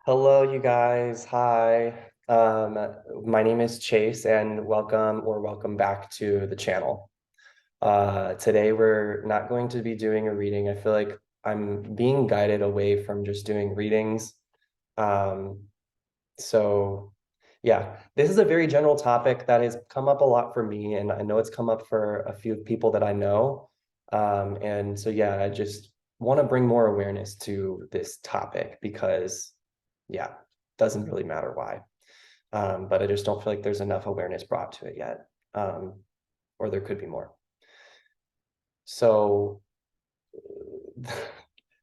Hello, you guys. Hi. My name is Chase, and welcome back to the channel. Today we're not going to be doing a reading. I feel like I'm being guided away from just doing readings. Um, so yeah, this is a very general topic that has come up a lot for me, and I know it's come up for a few people that I know. And so yeah, I just want to bring more awareness to this topic because yeah, doesn't really matter why. But I just don't feel like there's enough awareness brought to it yet. Um, or there could be more. So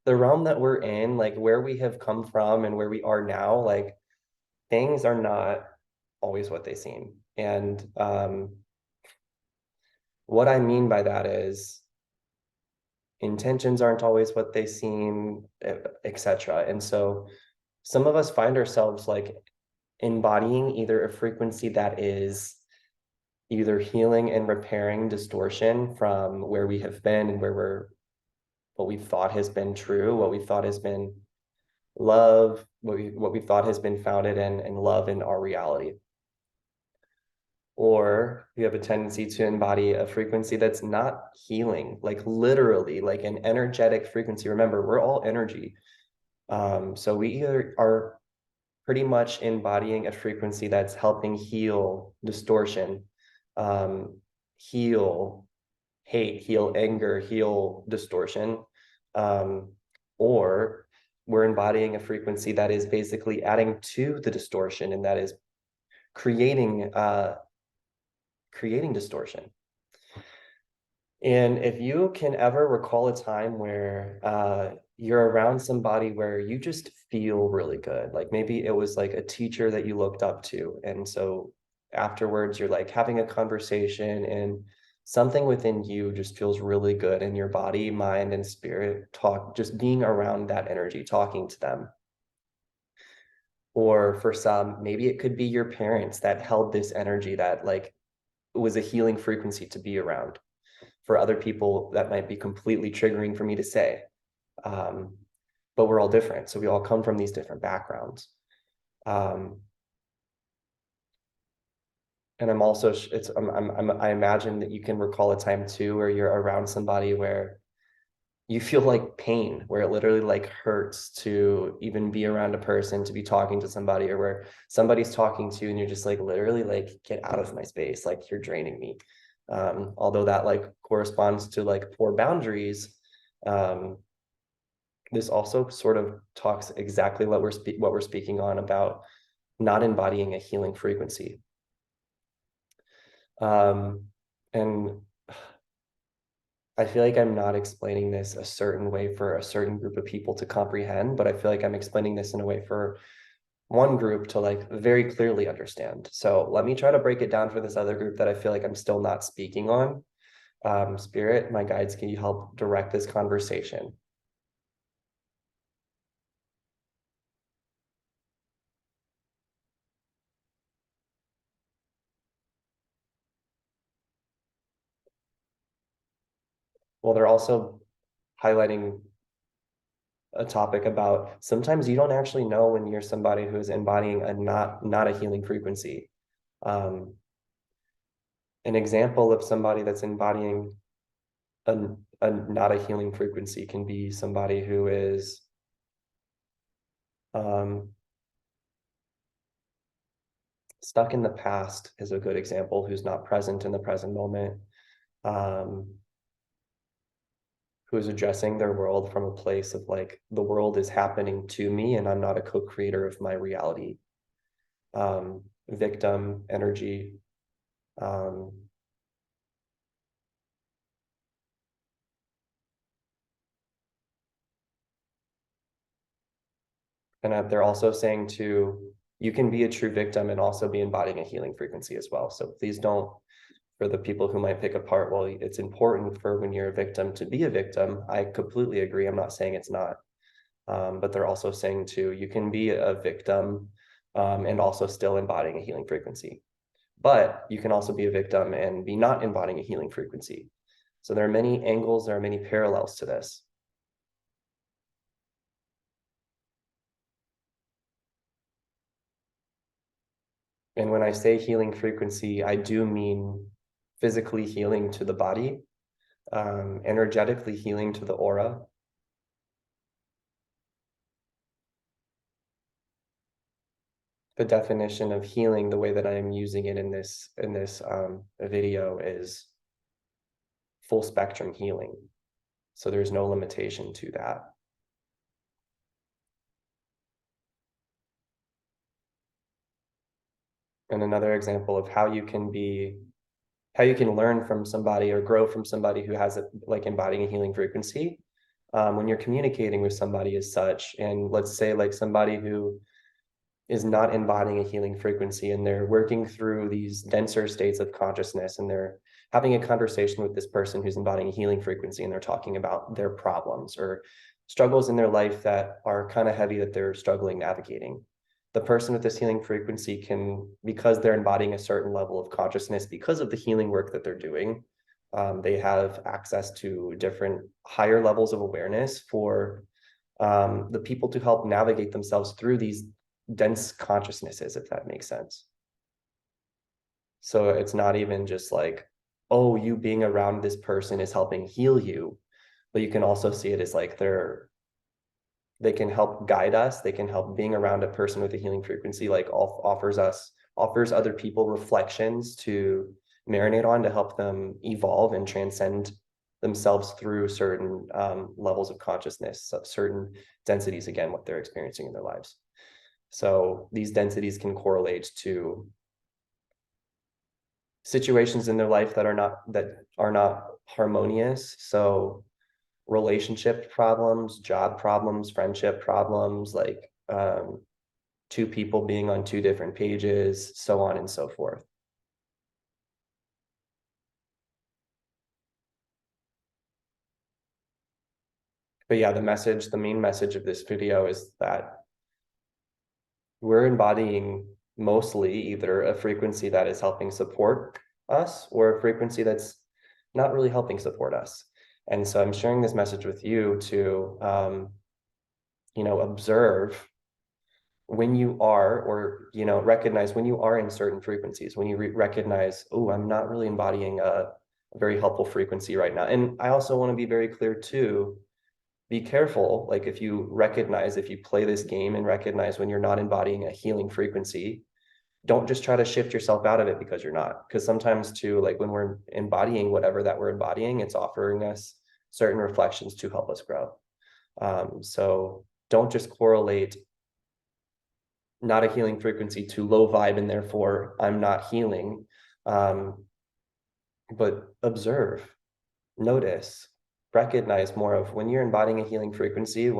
the realm that we're in, like where we have come from and where we are now, like things are not always what they seem. And what I mean by that is intentions aren't always what they seem, etc. And so some of us find ourselves like embodying either a frequency that is either healing and repairing distortion from where we have been and where we're what we thought has been true, what we thought has been love, what we thought has been founded in love in our reality. Or you have a tendency to embody a frequency that's not healing, like literally, like an energetic frequency. Remember, we're all energy. So we either are pretty much embodying a frequency that's helping heal distortion, um, heal hate, heal anger, heal distortion, um, or we're embodying a frequency that is basically adding to the distortion, and that is creating creating distortion. And if you can ever recall a time where you're around somebody where you just feel really good, like maybe it was like a teacher that you looked up to, and so afterwards you're like having a conversation and something within you just feels really good in your body, mind, and spirit, talk just being around that energy, talking to them. Or for some, maybe it could be your parents that held this energy that like was a healing frequency to be around. For other people, that might be completely triggering for me to say. Um, but we're all different. So we all come from these different backgrounds. Um, and I'm also, I imagine that you can recall a time too where you're around somebody where you feel like pain, where it literally like hurts to even be around a person, to be talking to somebody, or where somebody's talking to you and you're just like literally like get out of my space, like you're draining me. Although that like corresponds to like poor boundaries, um, this also sort of talks exactly what we're speaking on about not embodying a healing frequency. And I feel like I'm not explaining this a certain way for a certain group of people to comprehend, but I feel like I'm explaining this in a way for one group to like very clearly understand. So let me try to break it down for this other group that I feel like I'm still not speaking on. Spirit, my guides, can you help direct this conversation? Well, they're also highlighting a topic about sometimes you don't actually know when you're somebody who is embodying a not a healing frequency. Um, an example of somebody that's embodying a, a not a healing frequency can be somebody who is um, stuck in the past is a good example, who's not present in the present moment, um, who is addressing their world from a place of like the world is happening to me and I'm not a co-creator of my reality. Victim energy. Um, and they're also saying to you can be a true victim and also be embodying a healing frequency as well. So please don't, for the people who might pick apart, well, it's important for when you're a victim to be a victim. I completely agree. I'm not saying it's not. But they're also saying too, you can be a victim and also still embodying a healing frequency. But you can also be a victim and be not embodying a healing frequency. So there are many angles, there are many parallels to this. And when I say healing frequency, I do mean physically healing to the body, energetically healing to the aura. The definition of healing, the way that I am using it in this video, is full spectrum healing. So there's no limitation to that. And another example of how you can learn from somebody or grow from somebody who has like embodying a healing frequency, when you're communicating with somebody as such, and let's say like somebody who is not embodying a healing frequency and they're working through these denser states of consciousness and they're having a conversation with this person who's embodying a healing frequency and they're talking about their problems or struggles in their life that are kind of heavy that they're struggling navigating. The person with this healing frequency can, because they're embodying a certain level of consciousness, because of the healing work that they're doing, they have access to different higher levels of awareness for the people to help navigate themselves through these dense consciousnesses, if that makes sense. So it's not even just like, oh, you being around this person is helping heal you, but you can also see it as like they can help guide us. They can help. Being around a person with a healing frequency like offers other people reflections to marinate on, to help them evolve and transcend themselves through certain levels of consciousness, certain densities, again, what they're experiencing in their lives. So these densities can correlate to situations in their life that are not harmonious. So relationship problems, job problems, friendship problems, like two people being on two different pages, so on and so forth. But yeah, the main message of this video is that we're embodying mostly either a frequency that is helping support us or a frequency that's not really helping support us. And so I'm sharing this message with you to, observe when you are, or, recognize when you are in certain frequencies, when you recognize, oh, I'm not really embodying a very helpful frequency right now. And I also want to be very clear too, be careful. Like if you play this game and recognize when you're not embodying a healing frequency, don't just try to shift yourself out of it because you're not. Because sometimes too, like when we're embodying whatever that we're embodying, it's offering us certain reflections to help us grow. So don't just correlate not a healing frequency to low vibe and therefore I'm not healing. But observe, notice, recognize more of when you're embodying a healing frequency,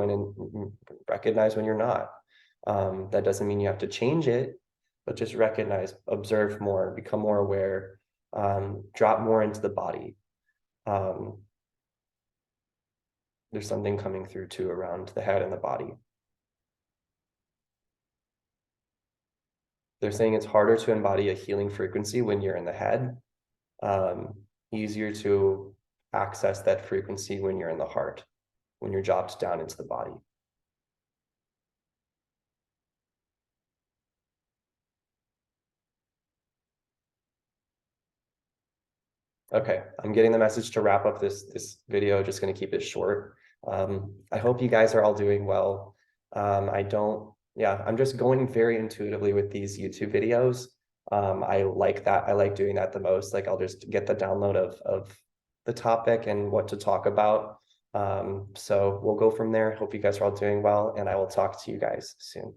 recognize when you're not. That doesn't mean you have to change it, but just recognize, observe more, become more aware, drop more into the body. There's something coming through too around the head and the body. They're saying it's harder to embody a healing frequency when you're in the head, easier to access that frequency when you're in the heart, when you're dropped down into the body. Okay, I'm getting the message to wrap up this video. Just going to keep it short. I hope you guys are all doing well. I'm just going very intuitively with these YouTube videos. I like that. I like doing that the most. Like I'll just get the download of the topic and what to talk about. So we'll go from there. Hope you guys are all doing well, and I will talk to you guys soon.